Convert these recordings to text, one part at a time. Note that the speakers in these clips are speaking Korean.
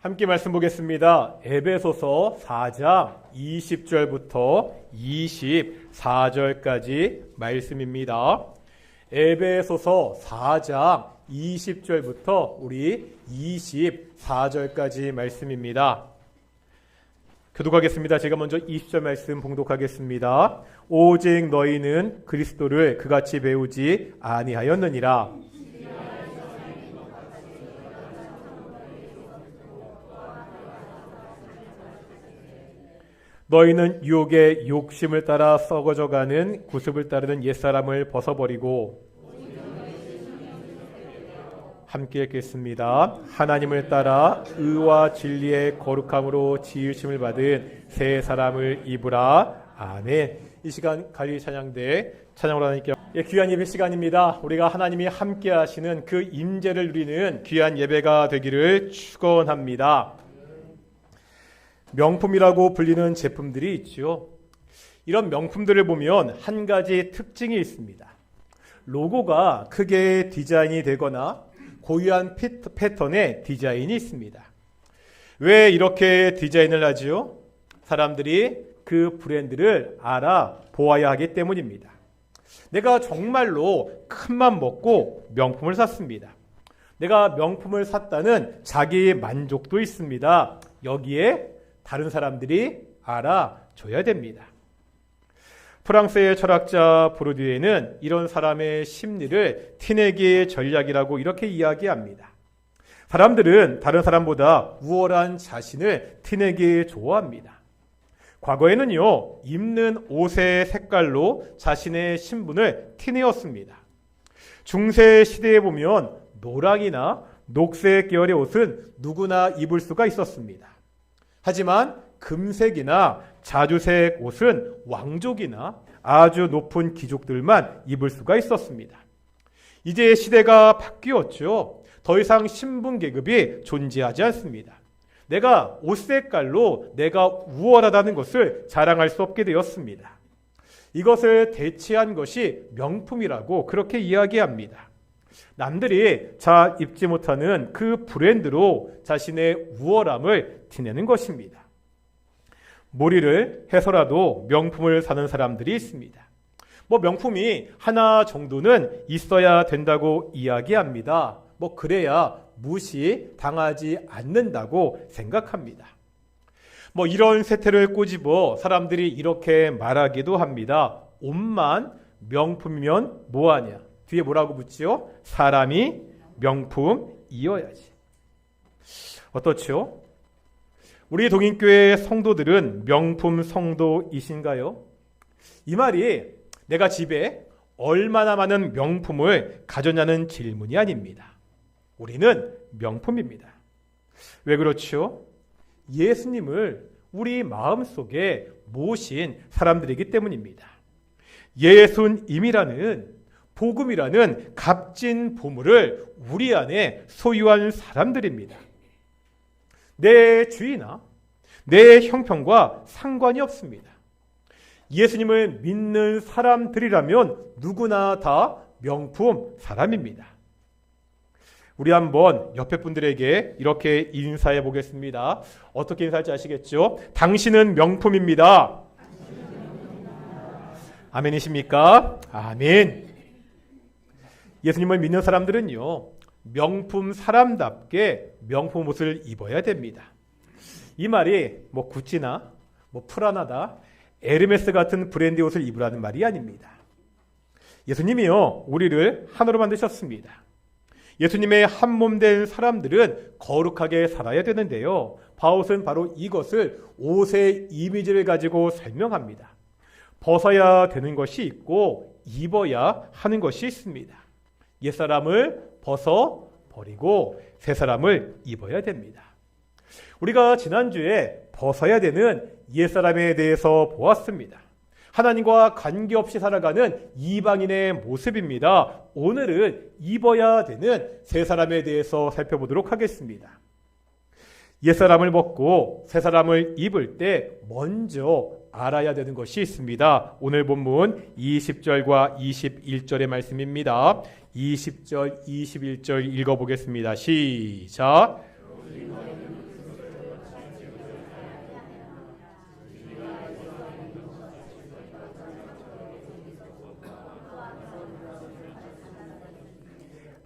함께 말씀 보겠습니다. 에베소서 4장 20절부터 24절까지 말씀입니다. 에베소서 4장 20절부터 우리 24절까지 말씀입니다. 교독하겠습니다. 제가 먼저 20절 말씀 봉독하겠습니다. 오직 너희는 그리스도를 그같이 배우지 아니하였느니라. 너희는 유혹의 욕심을 따라 썩어져가는 구습을 따르는 옛사람을 벗어버리고 함께 읽겠습니다. 하나님을 따라 의와 진리의 거룩함으로 지으심을 받은 새 사람을 입으라. 아멘. 이 시간 갈릴리 찬양대 찬양으로 하나님께 귀한 예배 시간입니다. 우리가 하나님이 함께 하시는 그 임재를 누리는 귀한 예배가 되기를 축원합니다. 명품이라고 불리는 제품들이 있죠. 이런 명품들을 보면 한 가지 특징이 있습니다. 로고가 크게 디자인이 되거나 고유한 패턴의 디자인이 있습니다. 왜 이렇게 디자인을 하지요? 사람들이 그 브랜드를 알아보아야 하기 때문입니다. 내가 정말로 큰맘 먹고 명품을 샀습니다. 내가 명품을 샀다는 자기 만족도 있습니다. 여기에 다른 사람들이 알아줘야 됩니다. 프랑스의 철학자 보르디에는 이런 사람의 심리를 티내기 전략이라고 이렇게 이야기합니다. 사람들은 다른 사람보다 우월한 자신을 티내기 좋아합니다. 과거에는요, 입는 옷의 색깔로 자신의 신분을 티내었습니다. 중세 시대에 보면 노랑이나 녹색 계열의 옷은 누구나 입을 수가 있었습니다. 하지만 금색이나 자주색 옷은 왕족이나 아주 높은 귀족들만 입을 수가 있었습니다. 이제 시대가 바뀌었죠. 더 이상 신분 계급이 존재하지 않습니다. 내가 옷 색깔로 내가 우월하다는 것을 자랑할 수 없게 되었습니다. 이것을 대체한 것이 명품이라고 그렇게 이야기합니다. 남들이 잘 입지 못하는 그 브랜드로 자신의 우월함을 티내는 것입니다. 무리를 해서라도 명품을 사는 사람들이 있습니다. 명품이 하나 정도는 있어야 된다고 이야기합니다. 그래야 무시당하지 않는다고 생각합니다. 이런 세태를 꼬집어 사람들이 이렇게 말하기도 합니다. 옷만 명품이면 뭐하냐? 뒤에 뭐라고 붙지요? 사람이 명품이어야지. 어떻죠? 우리 동인교회 성도들은 명품 성도이신가요? 이 말이 내가 집에 얼마나 많은 명품을 가졌냐는 질문이 아닙니다. 우리는 명품입니다. 왜 그렇죠? 예수님을 우리 마음속에 모신 사람들이기 때문입니다. 예수님이라는 복음이라는 값진 보물을 우리 안에 소유한 사람들입니다. 내 주의나 내 형편과 상관이 없습니다. 예수님을 믿는 사람들이라면 누구나 다 명품 사람입니다. 우리 한번 옆에 분들에게 이렇게 인사해 보겠습니다. 어떻게 인사할지 아시겠죠? 당신은 명품입니다. 아멘이십니까? 아멘. 예수님을 믿는 사람들은요, 명품 사람답게 명품 옷을 입어야 됩니다. 이 말이 구찌나 프라나다, 에르메스 같은 브랜드 옷을 입으라는 말이 아닙니다. 예수님이요, 우리를 하나로 만드셨습니다. 예수님의 한 몸 된 사람들은 거룩하게 살아야 되는데요. 바울은 바로 이것을 옷의 이미지를 가지고 설명합니다. 벗어야 되는 것이 있고 입어야 하는 것이 있습니다. 옛사람을 벗어버리고 새사람을 입어야 됩니다. 우리가 지난주에 벗어야 되는 옛사람에 대해서 보았습니다. 하나님과 관계없이 살아가는 이방인의 모습입니다. 오늘은 입어야 되는 새사람에 대해서 살펴보도록 하겠습니다. 옛사람을 벗고 새사람을 입을 때 먼저 알아야 되는 것이 있습니다. 오늘 본문 20절과 21절의 말씀입니다. 20절, 21절 읽어보겠습니다. 시작.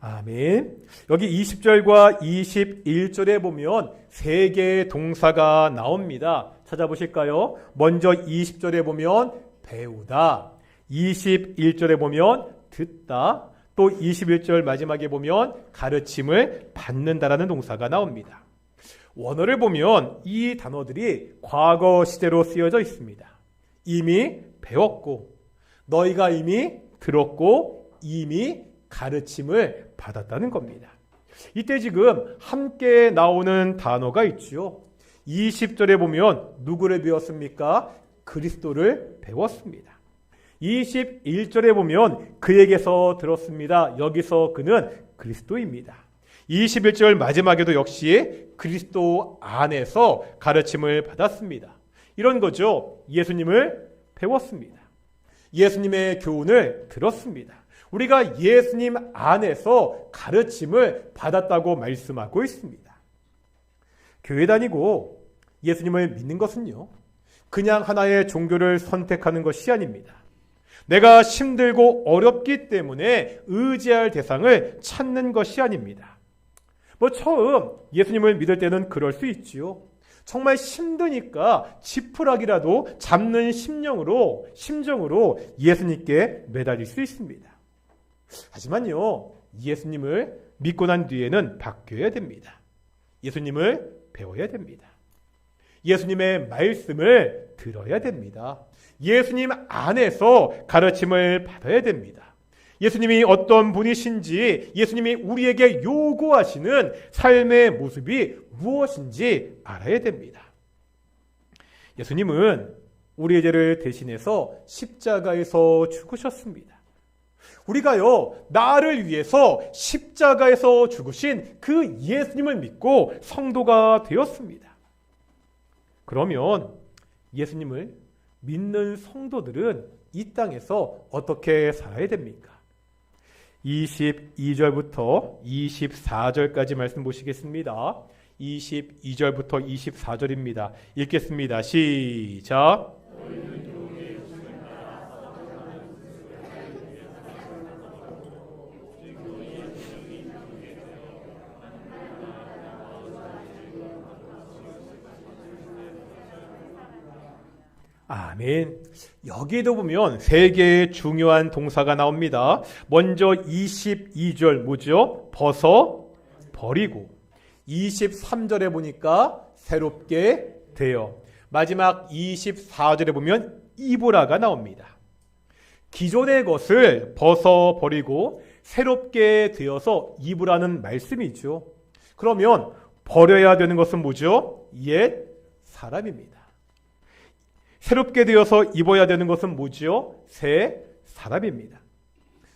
아멘. 여기 20절과 21절에 보면 세 개의 동사가 나옵니다. 찾아보실까요? 먼저 20절에 보면 배우다, 21절에 보면 듣다, 또 21절 마지막에 보면 가르침을 받는다라는 동사가 나옵니다. 원어를 보면 이 단어들이 과거 시제로 쓰여져 있습니다. 이미 배웠고, 너희가 이미 들었고, 이미 가르침을 받았다는 겁니다. 이때 지금 함께 나오는 단어가 있죠. 20절에 보면 누구를 배웠습니까? 그리스도를 배웠습니다. 21절에 보면 그에게서 들었습니다. 여기서 그는 그리스도입니다. 21절 마지막에도 역시 그리스도 안에서 가르침을 받았습니다. 이런 거죠. 예수님을 배웠습니다. 예수님의 교훈을 들었습니다. 우리가 예수님 안에서 가르침을 받았다고 말씀하고 있습니다. 교회 다니고 예수님을 믿는 것은요, 그냥 하나의 종교를 선택하는 것이 아닙니다. 내가 힘들고 어렵기 때문에 의지할 대상을 찾는 것이 아닙니다. 처음 예수님을 믿을 때는 그럴 수 있지요. 정말 힘드니까 지푸라기라도 잡는 심정으로 예수님께 매달릴 수 있습니다. 하지만요, 예수님을 믿고 난 뒤에는 바뀌어야 됩니다. 예수님을 배워야 됩니다. 예수님의 말씀을 들어야 됩니다. 예수님 안에서 가르침을 받아야 됩니다. 예수님이 어떤 분이신지, 예수님이 우리에게 요구하시는 삶의 모습이 무엇인지 알아야 됩니다. 예수님은 우리의 죄를 대신해서 십자가에서 죽으셨습니다. 우리가요, 나를 위해서 십자가에서 죽으신 그 예수님을 믿고 성도가 되었습니다. 그러면 예수님을 믿는 성도들은 이 땅에서 어떻게 살아야 됩니까? 22절부터 24절까지 말씀 보시겠습니다. 22절부터 24절입니다. 읽겠습니다. 시작. 아멘. 여기에도 보면 세 개의 중요한 동사가 나옵니다. 먼저 22절 뭐죠? 벗어 버리고. 23절에 보니까 새롭게 되어. 마지막 24절에 보면 입으라가 나옵니다. 기존의 것을 벗어 버리고 새롭게 되어서 입으라는 말씀이죠. 그러면 버려야 되는 것은 뭐죠? 옛 사람입니다. 새롭게 되어서 입어야 되는 것은 뭐지요? 새 사람입니다.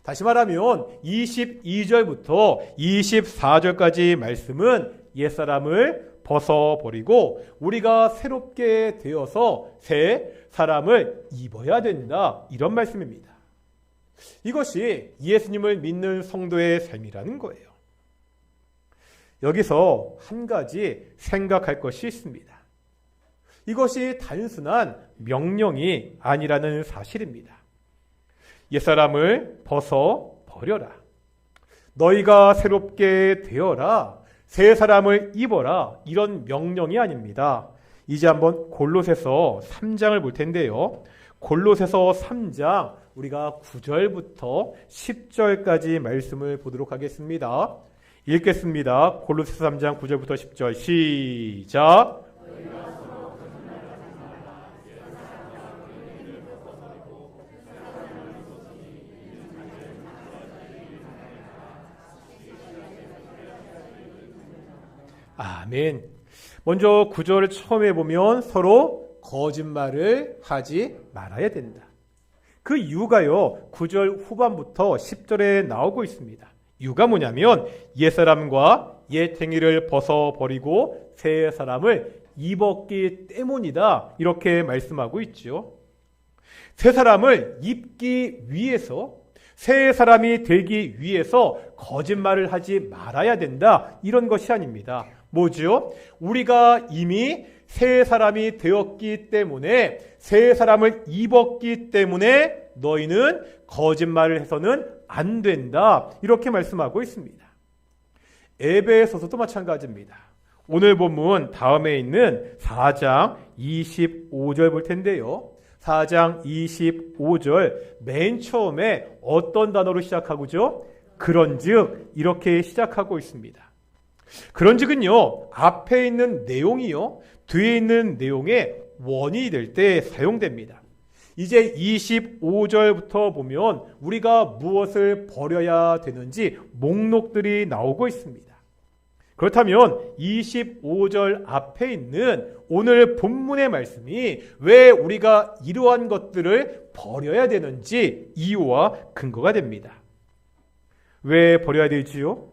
다시 말하면 22절부터 24절까지 말씀은 옛사람을 벗어버리고 우리가 새롭게 되어서 새 사람을 입어야 된다, 이런 말씀입니다. 이것이 예수님을 믿는 성도의 삶이라는 거예요. 여기서 한 가지 생각할 것이 있습니다. 이것이 단순한 명령이 아니라는 사실입니다. 옛사람을 벗어 버려라. 너희가 새롭게 되어라. 새 사람을 입어라. 이런 명령이 아닙니다. 이제 한번 골로새서 3장을 볼 텐데요. 골로새서 3장 우리가 9절부터 10절까지 말씀을 보도록 하겠습니다. 읽겠습니다. 골로새서 3장 9절부터 10절 시작. 아멘. 먼저 9절을 처음에 보면 서로 거짓말을 하지 말아야 된다. 그 이유가요, 9절 후반부터 10절에 나오고 있습니다. 이유가 뭐냐면 옛사람과 옛 행위를 벗어버리고 새 사람을 입었기 때문이다, 이렇게 말씀하고 있죠. 새 사람을 입기 위해서, 새 사람이 되기 위해서 거짓말을 하지 말아야 된다, 이런 것이 아닙니다. 뭐죠? 우리가 이미 새 사람이 되었기 때문에, 새 사람을 입었기 때문에 너희는 거짓말을 해서는 안 된다. 이렇게 말씀하고 있습니다. 에베소서도 마찬가지입니다. 오늘 본문 다음에 있는 4장 25절 볼 텐데요. 4장 25절 맨 처음에 어떤 단어로 시작하고죠? 그런즉 이렇게 시작하고 있습니다. 그런즉은요, 앞에 있는 내용이요, 뒤에 있는 내용의 원인이 될 때 사용됩니다. 이제 25절부터 보면 우리가 무엇을 버려야 되는지 목록들이 나오고 있습니다. 그렇다면 25절 앞에 있는 오늘 본문의 말씀이 왜 우리가 이러한 것들을 버려야 되는지 이유와 근거가 됩니다. 왜 버려야 되지요?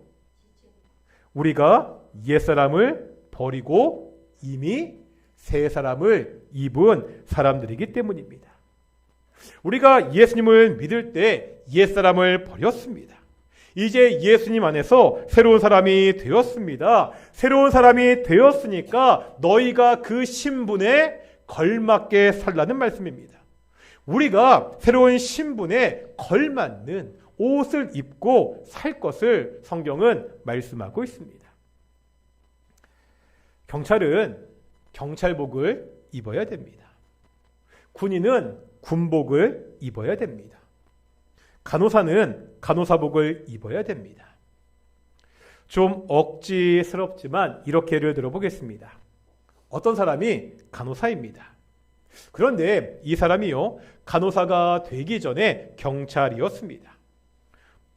우리가 옛사람을 버리고 이미 새 사람을 입은 사람들이기 때문입니다. 우리가 예수님을 믿을 때 옛사람을 버렸습니다. 이제 예수님 안에서 새로운 사람이 되었습니다. 새로운 사람이 되었으니까 너희가 그 신분에 걸맞게 살라는 말씀입니다. 우리가 새로운 신분에 걸맞는 옷을 입고 살 것을 성경은 말씀하고 있습니다. 경찰은 경찰복을 입어야 됩니다. 군인은 군복을 입어야 됩니다. 간호사는 간호사복을 입어야 됩니다. 좀 억지스럽지만 이렇게 예를 들어보겠습니다. 어떤 사람이 간호사입니다. 그런데 이 사람이요, 간호사가 되기 전에 경찰이었습니다.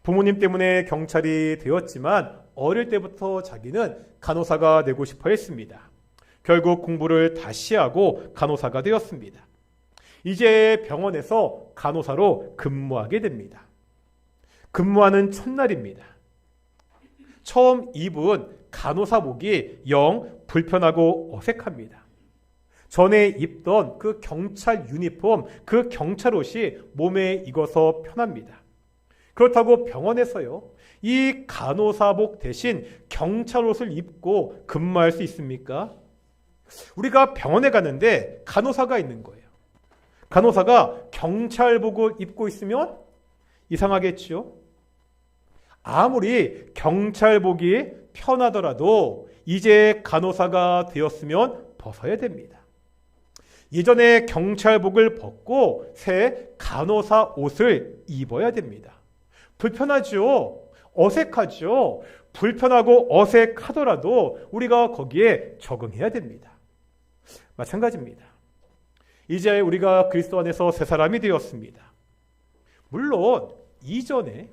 부모님 때문에 경찰이 되었지만 어릴 때부터 자기는 간호사가 되고 싶어 했습니다. 결국 공부를 다시 하고 간호사가 되었습니다. 이제 병원에서 간호사로 근무하게 됩니다. 근무하는 첫날입니다. 처음 입은 간호사복이 영 불편하고 어색합니다. 전에 입던 그 경찰 유니폼, 그 경찰 옷이 몸에 익어서 편합니다. 그렇다고 병원에서요, 이 간호사복 대신 경찰 옷을 입고 근무할 수 있습니까? 우리가 병원에 갔는데 간호사가 있는 거예요. 간호사가 경찰복을 입고 있으면 이상하겠죠? 아무리 경찰복이 편하더라도 이제 간호사가 되었으면 벗어야 됩니다. 예전에 경찰복을 벗고 새 간호사 옷을 입어야 됩니다. 불편하죠? 어색하죠? 불편하고 어색하더라도 우리가 거기에 적응해야 됩니다. 마찬가지입니다. 이제 우리가 그리스도 안에서 새 사람이 되었습니다. 물론 이전에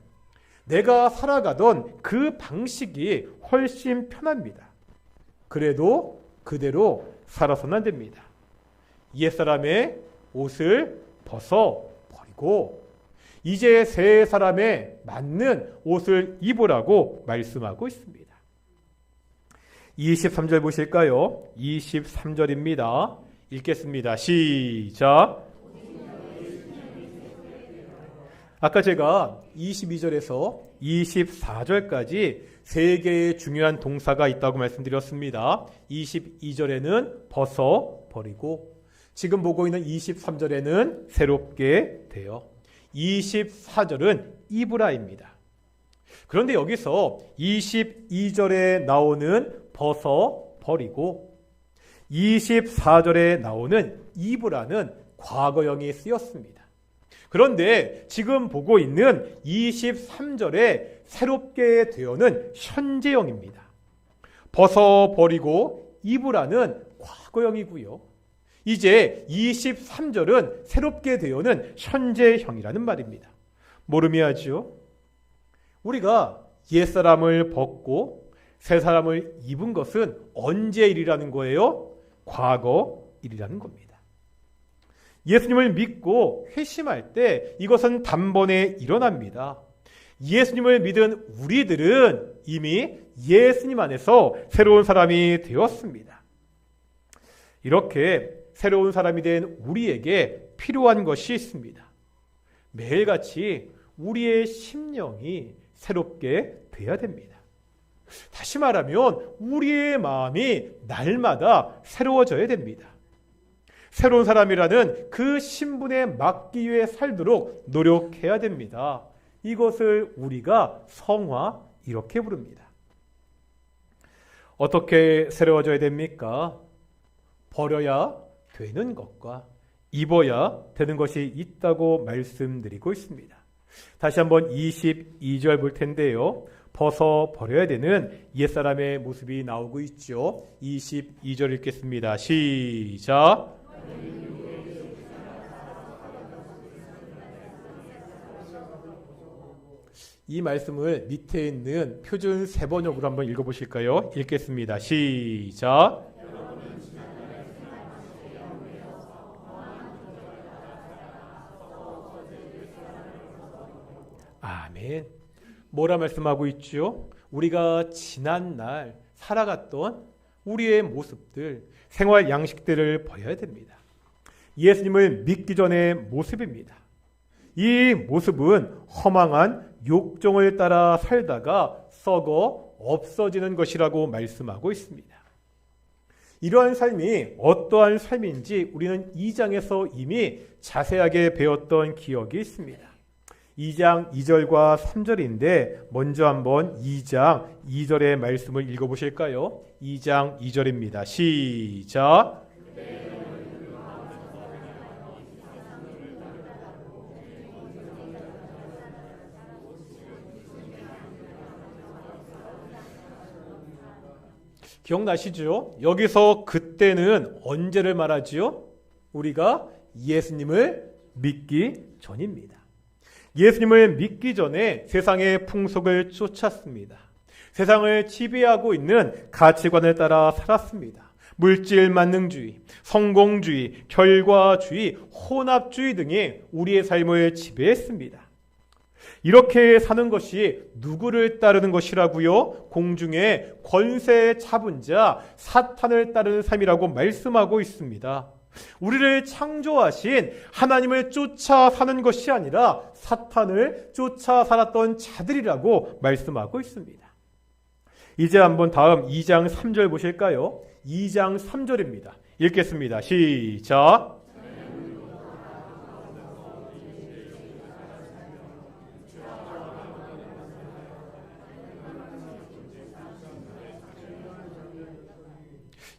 내가 살아가던 그 방식이 훨씬 편합니다. 그래도 그대로 살아서는 안 됩니다. 옛사람의 옷을 벗어버리고 이제 새 사람에 맞는 옷을 입으라고 말씀하고 있습니다. 23절 보실까요? 23절입니다. 읽겠습니다. 시작. 아까 제가 22절에서 24절까지 세 개의 중요한 동사가 있다고 말씀드렸습니다. 22절에는 벗어버리고, 지금 보고 있는 23절에는 새롭게 되어, 24절은 입으라입니다. 그런데 여기서 22절에 나오는 벗어버리고 24절에 나오는 입으라는 과거형이 쓰였습니다. 그런데 지금 보고 있는 23절에 새롭게 되어는 현재형입니다. 벗어버리고 입으라는 과거형이고요. 이제 23절은 새롭게 되어는 현재형이라는 말입니다. 모르미하죠? 우리가 옛사람을 벗고 새사람을 입은 것은 언제 일이라는 거예요? 과거 일이라는 겁니다. 예수님을 믿고 회심할 때 이것은 단번에 일어납니다. 예수님을 믿은 우리들은 이미 예수님 안에서 새로운 사람이 되었습니다. 이렇게 새로운 사람이 된 우리에게 필요한 것이 있습니다. 매일같이 우리의 심령이 새롭게 돼야 됩니다. 다시 말하면 우리의 마음이 날마다 새로워져야 됩니다. 새로운 사람이라는 그 신분에 맞기 위해 살도록 노력해야 됩니다. 이것을 우리가 성화 이렇게 부릅니다. 어떻게 새로워져야 됩니까? 버려야 되는 것과 입어야 되는 것이 있다고 말씀드리고 있습니다. 다시 한번 22절 볼 텐데요. 벗어 버려야 되는 옛사람의 모습이 나오고 있죠. 22절 읽겠습니다. 시작. 이 말씀을 밑에 있는 표준 세번역으로 한번 읽어보실까요? 읽겠습니다. 시작. 아멘. 뭐라 말씀하고 있죠? 우리가 지난날 살아갔던 우리의 모습들, 생활 양식들을 버려야 됩니다. 예수님을 믿기 전의 모습입니다. 이 모습은 허망한 욕정을 따라 살다가 썩어 없어지는 것이라고 말씀하고 있습니다. 이러한 삶이 어떠한 삶인지 우리는 2장에서 이미 자세하게 배웠던 기억이 있습니다. 2장 2절과 3절인데 먼저 한번 2장 2절의 말씀을 읽어보실까요? 2장 2절입니다. 시작. 기억나시죠? 여기서 그때는 언제를 말하지요? 우리가 예수님을 믿기 전입니다. 예수님을 믿기 전에 세상의 풍속을 쫓았습니다. 세상을 지배하고 있는 가치관을 따라 살았습니다. 물질 만능주의, 성공주의, 결과주의, 혼합주의 등이 우리의 삶을 지배했습니다. 이렇게 사는 것이 누구를 따르는 것이라고요? 공중의 권세 잡은 자 사탄을 따르는 삶이라고 말씀하고 있습니다. 우리를 창조하신 하나님을 쫓아 사는 것이 아니라 사탄을 쫓아 살았던 자들이라고 말씀하고 있습니다. 이제 한번 다음 2장 3절 보실까요? 2장 3절입니다. 읽겠습니다. 시작.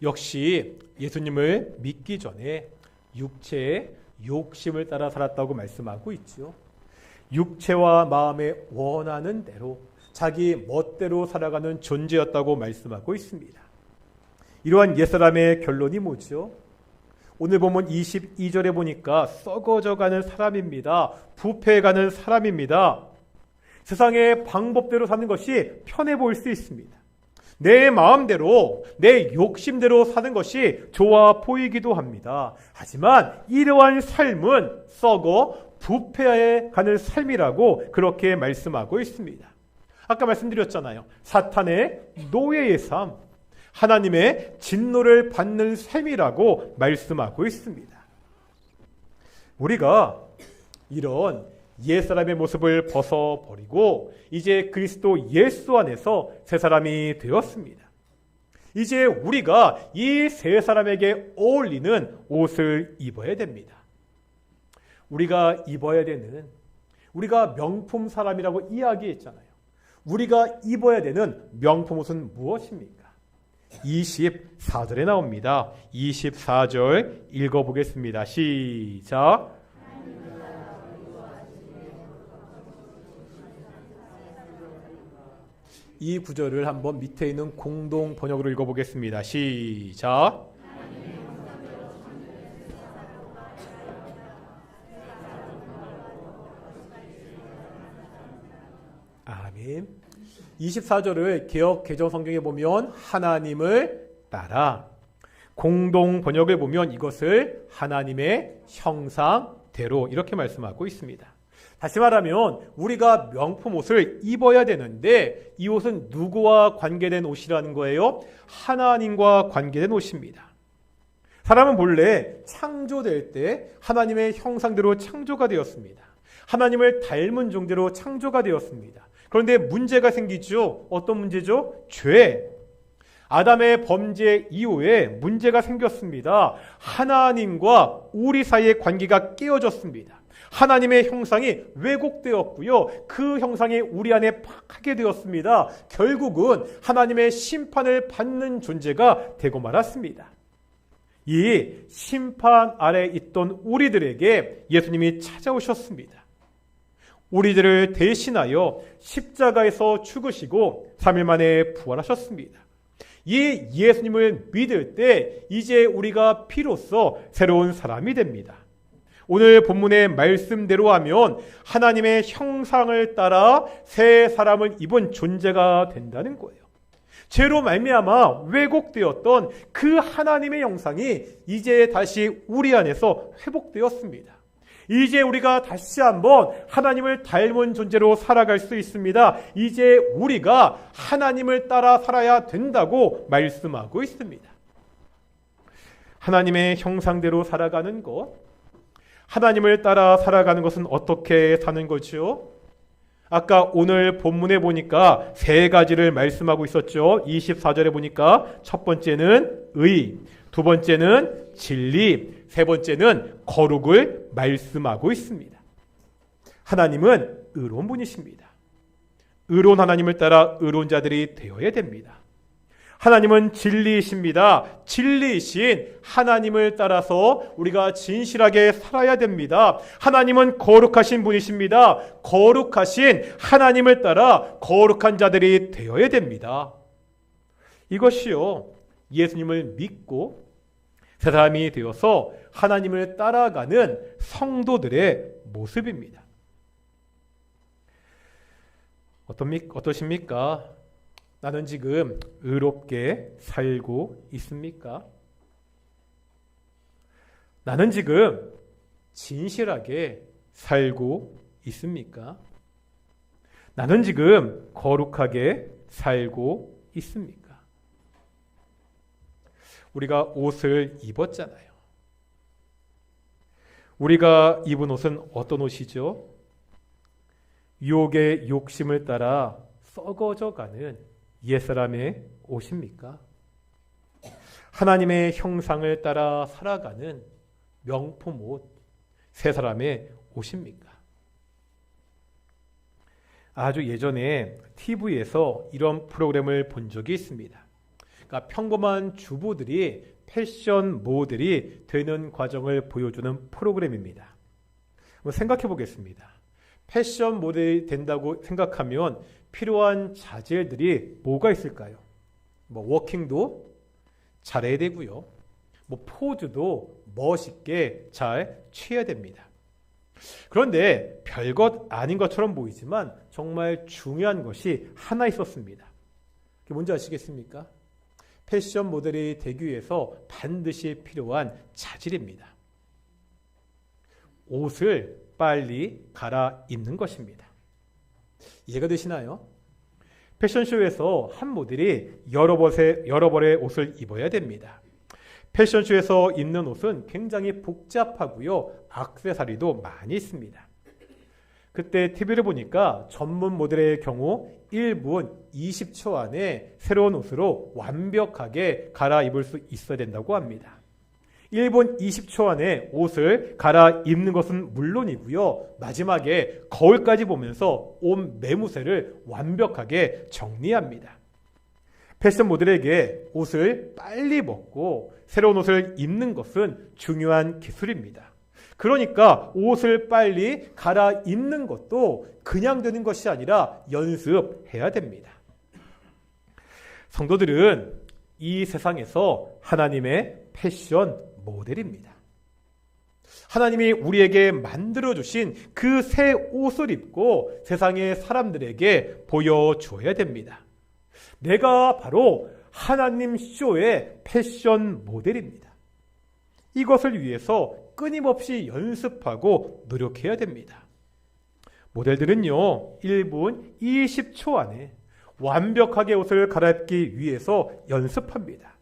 역시 예수님을 믿기 전에 육체의 욕심을 따라 살았다고 말씀하고 있죠. 육체와 마음에 원하는 대로 자기 멋대로 살아가는 존재였다고 말씀하고 있습니다. 이러한 옛사람의 결론이 뭐죠? 오늘 보면 22절에 보니까 썩어져가는 사람입니다. 부패해가는 사람입니다. 세상의 방법대로 사는 것이 편해 보일 수 있습니다. 내 마음대로, 내 욕심대로 사는 것이 좋아 보이기도 합니다. 하지만 이러한 삶은 썩어 부패해 가는 삶이라고 그렇게 말씀하고 있습니다. 아까 말씀드렸잖아요. 사탄의 노예의 삶, 하나님의 진노를 받는 삶이라고 말씀하고 있습니다. 우리가 이런 옛사람의 모습을 벗어버리고 이제 그리스도 예수 안에서 새 사람이 되었습니다. 이제 우리가 이 새 사람에게 어울리는 옷을 입어야 됩니다. 우리가 입어야 되는, 우리가 명품 사람이라고 이야기했잖아요. 우리가 입어야 되는 명품 옷은 무엇입니까? 24절에 나옵니다. 24절 읽어보겠습니다. 시작. 이 구절을 한번 밑에 있는 공동 번역으로 읽어보겠습니다. 시작. 아멘. 24절을 개역 개정 성경에 보면 하나님을 따라, 공동 번역을 보면 이것을 하나님의 형상대로 이렇게 말씀하고 있습니다. 다시 말하면 우리가 명품 옷을 입어야 되는데 이 옷은 누구와 관계된 옷이라는 거예요? 하나님과 관계된 옷입니다. 사람은 본래 창조될 때 하나님의 형상대로 창조가 되었습니다. 하나님을 닮은 존재로 창조가 되었습니다. 그런데 문제가 생기죠. 어떤 문제죠? 죄. 아담의 범죄 이후에 문제가 생겼습니다. 하나님과 우리 사이의 관계가 깨어졌습니다. 하나님의 형상이 왜곡되었고요. 그 형상이 우리 안에 파하게 되었습니다. 결국은 하나님의 심판을 받는 존재가 되고 말았습니다. 이 심판 아래 있던 우리들에게 예수님이 찾아오셨습니다. 우리들을 대신하여 십자가에서 죽으시고 3일 만에 부활하셨습니다. 이 예수님을 믿을 때 이제 우리가 비로소 새로운 사람이 됩니다. 오늘 본문의 말씀대로 하면 하나님의 형상을 따라 새 사람을 입은 존재가 된다는 거예요. 죄로 말미암아 왜곡되었던 그 하나님의 형상이 이제 다시 우리 안에서 회복되었습니다. 이제 우리가 다시 한번 하나님을 닮은 존재로 살아갈 수 있습니다. 이제 우리가 하나님을 따라 살아야 된다고 말씀하고 있습니다. 하나님의 형상대로 살아가는 것, 하나님을 따라 살아가는 것은 어떻게 사는 거죠? 아까 오늘 본문에 보니까 세 가지를 말씀하고 있었죠. 24절에 보니까 첫 번째는 의, 두 번째는 진리, 세 번째는 거룩을 말씀하고 있습니다. 하나님은 의로운 분이십니다. 의로운 하나님을 따라 의로운 자들이 되어야 됩니다. 하나님은 진리이십니다. 진리이신 하나님을 따라서 우리가 진실하게 살아야 됩니다. 하나님은 거룩하신 분이십니다. 거룩하신 하나님을 따라 거룩한 자들이 되어야 됩니다. 이것이요, 예수님을 믿고 새 사람이 되어서 하나님을 따라가는 성도들의 모습입니다. 어떠십니까? 나는 지금 의롭게 살고 있습니까? 나는 지금 진실하게 살고 있습니까? 나는 지금 거룩하게 살고 있습니까? 우리가 옷을 입었잖아요. 우리가 입은 옷은 어떤 옷이죠? 유혹의 욕심을 따라 썩어져가는 옛사람의 옷입니까? 하나님의 형상을 따라 살아가는 명품 옷, 새 사람의 옷입니까? 아주 예전에 TV에서 이런 프로그램을 본 적이 있습니다. 그러니까 평범한 주부들이 패션 모델이 되는 과정을 보여주는 프로그램입니다. 한번 생각해 보겠습니다. 패션 모델이 된다고 생각하면 필요한 자질들이 뭐가 있을까요? 워킹도 잘해야 되고요. 포즈도 멋있게 잘 취해야 됩니다. 그런데 별것 아닌 것처럼 보이지만 정말 중요한 것이 하나 있었습니다. 그게 뭔지 아시겠습니까? 패션 모델이 되기 위해서 반드시 필요한 자질입니다. 옷을 빨리 갈아입는 것입니다. 이해가 되시나요? 패션쇼에서 한 모델이 여러 벌의 옷을 입어야 됩니다. 패션쇼에서 입는 옷은 굉장히 복잡하고요. 액세서리도 많이 있습니다. 그때 TV를 보니까 전문 모델의 경우 1분 20초 안에 새로운 옷으로 완벽하게 갈아입을 수 있어야 된다고 합니다. 1분 20초 안에 옷을 갈아입는 것은 물론이고요. 마지막에 거울까지 보면서 옷 매무새를 완벽하게 정리합니다. 패션 모델에게 옷을 빨리 벗고 새로운 옷을 입는 것은 중요한 기술입니다. 그러니까 옷을 빨리 갈아입는 것도 그냥 되는 것이 아니라 연습해야 됩니다. 성도들은 이 세상에서 하나님의 패션 모델입니다. 하나님이 우리에게 만들어주신 그 새 옷을 입고 세상의 사람들에게 보여줘야 됩니다. 내가 바로 하나님 쇼의 패션 모델입니다. 이것을 위해서 끊임없이 연습하고 노력해야 됩니다. 모델들은요, 1분 20초 안에 완벽하게 옷을 갈아입기 위해서 연습합니다.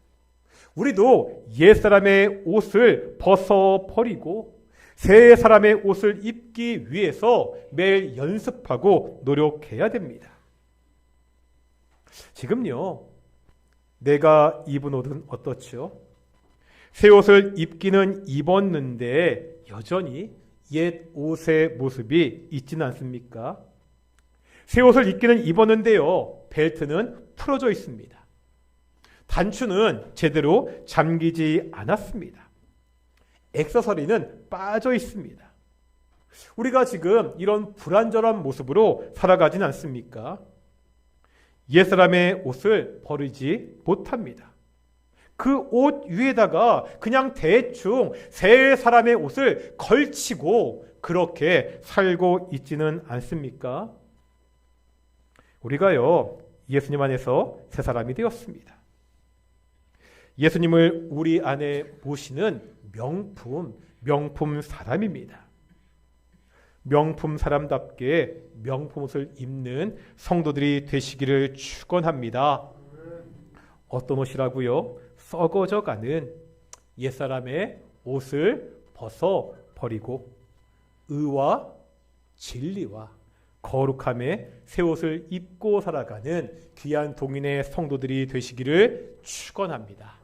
우리도 옛사람의 옷을 벗어버리고 새 사람의 옷을 입기 위해서 매일 연습하고 노력해야 됩니다. 지금요, 내가 입은 옷은 어떻죠? 새 옷을 입기는 입었는데 여전히 옛 옷의 모습이 있지는 않습니까? 새 옷을 입었는데요. 벨트는 풀어져 있습니다. 단추는 제대로 잠기지 않았습니다. 액세서리는 빠져 있습니다. 우리가 지금 이런 불완전한 모습으로 살아가진 않습니까? 옛사람의 옷을 버리지 못합니다. 그 옷 위에다가 그냥 대충 새 사람의 옷을 걸치고 그렇게 살고 있지는 않습니까? 우리가요, 예수님 안에서 새 사람이 되었습니다. 예수님을 우리 안에 모시는 명품 사람입니다. 명품 사람답게 명품 옷을 입는 성도들이 되시기를 축원합니다. 어떤 옷이라고요? 썩어져 가는 옛사람의 옷을 벗어 버리고 의와 진리와 거룩함의 새 옷을 입고 살아가는 귀한 동인의 성도들이 되시기를 축원합니다.